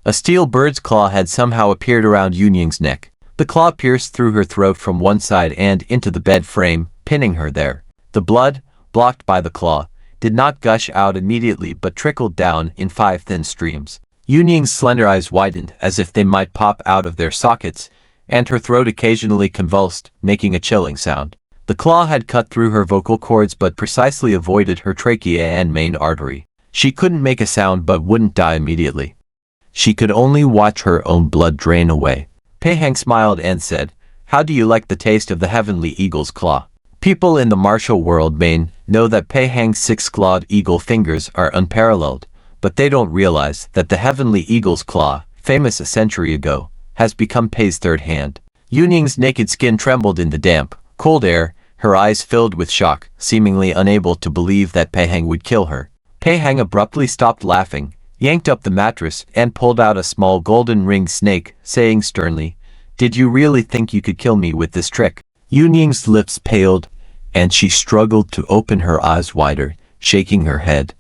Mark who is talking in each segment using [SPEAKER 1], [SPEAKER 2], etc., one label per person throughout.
[SPEAKER 1] A steel bird's claw had somehow appeared around Yingyang's neck. The claw pierced through her throat from one side and into the bed frame, pinning her there. The blood, blocked by the claw, did not gush out immediately but trickled down in 5 thin streams. Yingyang's slender eyes widened as if they might pop out of their sockets, and her throat occasionally convulsed, making a chilling sound. The claw had cut through her vocal cords but precisely avoided her trachea and main artery. She couldn't make a sound but wouldn't die immediately. She could only watch her own blood drain away. Pei Hang smiled and said, "How do you like the taste of the heavenly eagle's claw?" People in the martial world may know that Pei Hang's 6-clawed eagle fingers are unparalleled, but they don't realize that the heavenly eagle's claw, famous a century ago, has become Pei's third hand. Yingyang's naked skin trembled in the damp, cold air, her eyes filled with shock, seemingly unable to believe that Pei Hang would kill her. Pei Hang abruptly stopped laughing, yanked up the mattress, and pulled out a small golden-ringed snake, saying sternly, "Did you really think you could kill me with this trick?" Yingyang's lips paled, and she struggled to open her eyes wider, shaking her head,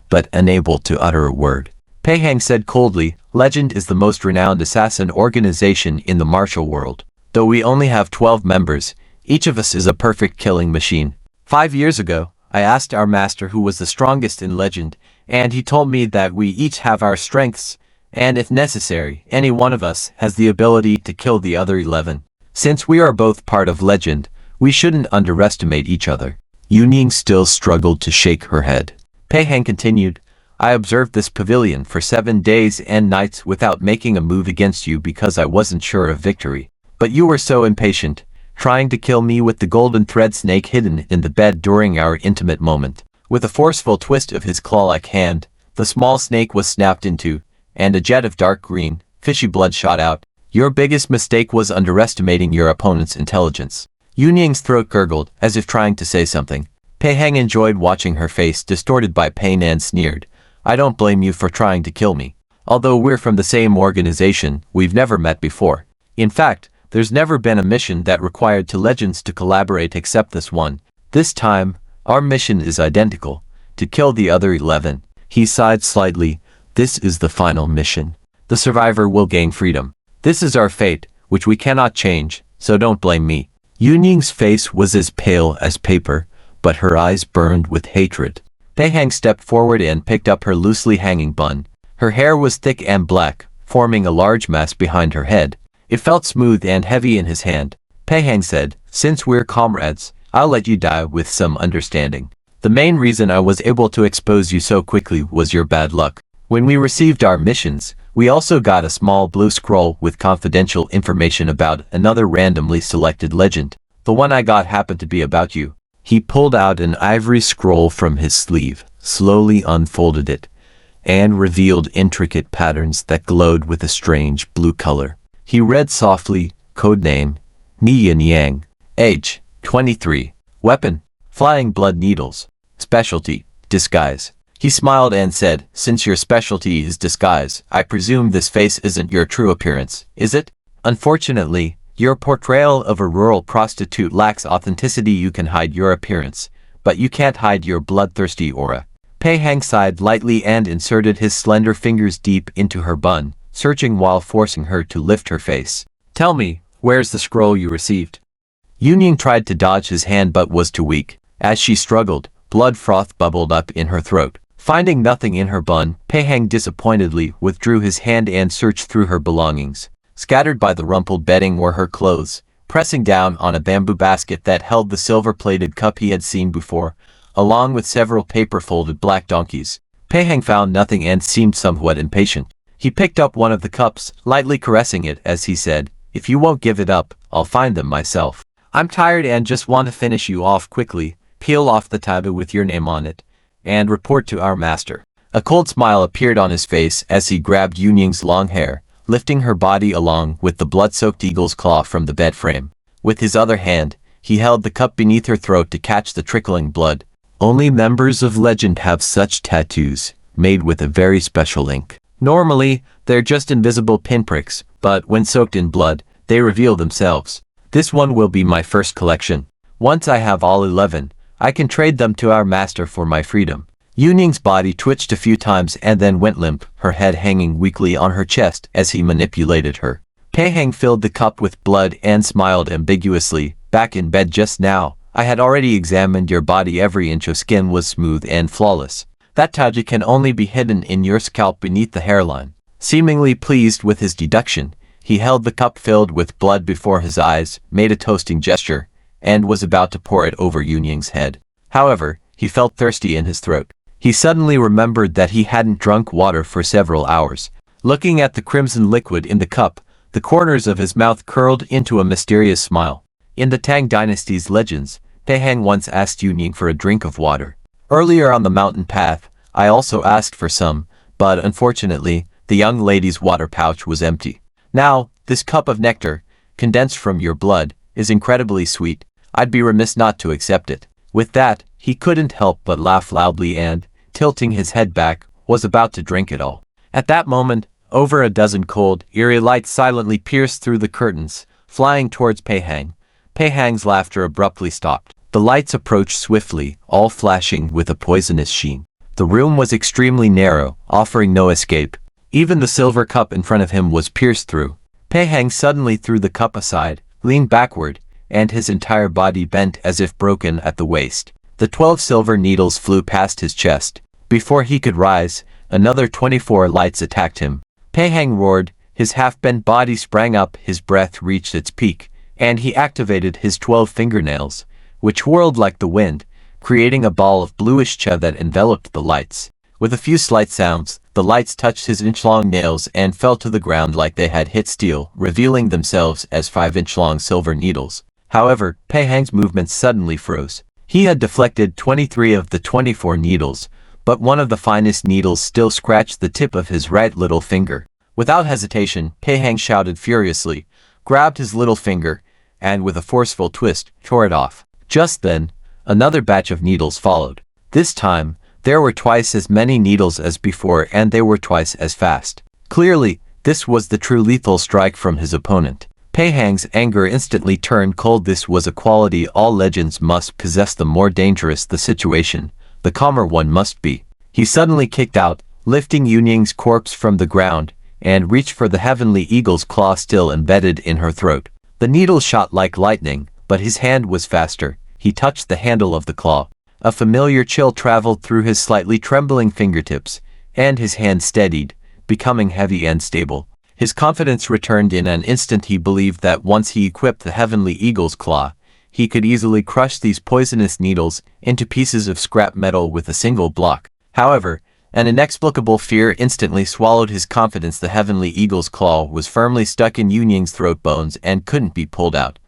[SPEAKER 1] but unable to utter a word. Pei Hang said coldly, "Legend is the most renowned assassin organization in the martial world. Though we only have 12 members, each of us is a perfect killing machine. 5 years ago, I asked our master who was the strongest in Legend, and he told me that we each have our strengths, and if necessary, any one of us has the ability to kill the other 11. Since we are both part of Legend, we shouldn't underestimate each other." Yingyang still struggled to shake her head. Pei Hang continued, "I observed this pavilion for 7 days and nights without making a move against you because I wasn't sure of victory. But you were so impatient, trying to kill me with the golden thread snake hidden in the bed during our intimate moment." With a forceful twist of his claw-like hand, the small snake was snapped into, and a jet of dark green, fishy blood shot out. "Your biggest mistake was underestimating your opponent's intelligence." Yingyang's throat gurgled, as if trying to say something. Pei Hang enjoyed watching her face distorted by pain and sneered, "I don't blame you for trying to kill me. Although we're from the same organization, we've never met before. In fact, there's never been a mission that required 2 legends to collaborate except this one. This time, our mission is identical, to kill the other 11. He sighed slightly. "This is the final mission. The survivor will gain freedom. This is our fate, which we cannot change, so don't blame me." Yingyang's face was as pale as paper, but her eyes burned with hatred. Pei Hang stepped forward and picked up her loosely hanging bun. Her hair was thick and black, forming a large mass behind her head. It felt smooth and heavy in his hand. Pei Hang said, "Since we're comrades, I'll let you die with some understanding. The main reason I was able to expose you so quickly was your bad luck. When we received our missions, we also got a small blue scroll with confidential information about another randomly selected legend. The one I got happened to be about you." He pulled out an ivory scroll from his sleeve, slowly unfolded it, and revealed intricate patterns that glowed with a strange blue color. He read softly, codename, Nie Yinniang, age, 23, weapon, flying blood needles, specialty, disguise. He smiled and said, "Since your specialty is disguise, I presume this face isn't your true appearance, is it? Unfortunately, your portrayal of a rural prostitute lacks authenticity. You can hide your appearance, but you can't hide your bloodthirsty aura." Pei Hang sighed lightly and inserted his slender fingers deep into her bun, searching while forcing her to lift her face. "Tell me, where's the scroll you received?" Yingyang tried to dodge his hand but was too weak. As she struggled, blood froth bubbled up in her throat. Finding nothing in her bun, Pei Hang disappointedly withdrew his hand and searched through her belongings. Scattered by the rumpled bedding were her clothes, pressing down on a bamboo basket that held the silver-plated cup he had seen before, along with several paper-folded black donkeys. Pei Hang found nothing and seemed somewhat impatient. He picked up one of the cups, lightly caressing it as he said, "If you won't give it up, I'll find them myself. I'm tired and just want to finish you off quickly, peel off the taboo with your name on it, and report to our master." A cold smile appeared on his face as he grabbed Yingyang's long hair, lifting her body along with the blood-soaked eagle's claw from the bed frame. With his other hand, he held the cup beneath her throat to catch the trickling blood. Only members of Legend have such tattoos, made with a very special ink. Normally, they're just invisible pinpricks, but when soaked in blood, they reveal themselves. This one will be my first collection. Once I have all 11, I can trade them to our master for my freedom." Yingyang's body twitched a few times and then went limp, her head hanging weakly on her chest as he manipulated her. Pei Hang filled the cup with blood and smiled ambiguously. Back in bed just now, I had already examined your body. Every inch of skin was smooth and flawless. That tattoo can only be hidden in your scalp beneath the hairline. Seemingly pleased with his deduction, he held the cup filled with blood before his eyes, made a toasting gesture, and was about to pour it over Yingyang's head. However, he felt thirsty in his throat. He suddenly remembered that he hadn't drunk water for several hours. Looking at the crimson liquid in the cup, the corners of his mouth curled into a mysterious smile. In the Tang dynasty's legends, Pei Hang once asked Yingyang for a drink of water. Earlier on the mountain path, I also asked for some, but unfortunately, the young lady's water pouch was empty. Now, this cup of nectar, condensed from your blood, is incredibly sweet. I'd be remiss not to accept it. With that, he couldn't help but laugh loudly and, tilting his head back, was about to drink it all. At that moment, over a dozen cold, eerie lights silently pierced through the curtains, flying towards Pei Hang. Pei Hang's laughter abruptly stopped. The lights approached swiftly, all flashing with a poisonous sheen. The room was extremely narrow, offering no escape. Even the silver cup in front of him was pierced through. Pei Hang suddenly threw the cup aside, leaned backward, and his entire body bent as if broken at the waist. The 12 silver needles flew past his chest. Before he could rise, another 24 lights attacked him. Pei Hang roared, his half-bent body sprang up, his breath reached its peak, and he activated his 12 fingernails, which whirled like the wind, creating a ball of bluish cha that enveloped the lights. With a few slight sounds, the lights touched his inch-long nails and fell to the ground like they had hit steel, revealing themselves as 5-inch-long silver needles. However, Pei Hang's movements suddenly froze. He had deflected 23 of the 24 needles, but one of the finest needles still scratched the tip of his right little finger. Without hesitation, Pei Hang shouted furiously, grabbed his little finger, and with a forceful twist, tore it off. Just then, another batch of needles followed. This time, there were twice as many needles as before and they were twice as fast. Clearly, this was the true lethal strike from his opponent. Pei Hang's anger instantly turned cold. This was a quality all legends must possess. The more dangerous the situation, the calmer one must be. He suddenly kicked out, lifting Yingyang's corpse from the ground, and reached for the heavenly eagle's claw still embedded in her throat. The needle shot like lightning, but his hand was faster. He touched the handle of the claw. A familiar chill traveled through his slightly trembling fingertips, and his hand steadied, becoming heavy and stable. His confidence returned in an instant. He believed that once he equipped the heavenly eagle's claw, he could easily crush these poisonous needles into pieces of scrap metal with a single block. However, an inexplicable fear instantly swallowed his confidence. The heavenly eagle's claw was firmly stuck in Yingyang's throat bones and couldn't be pulled out.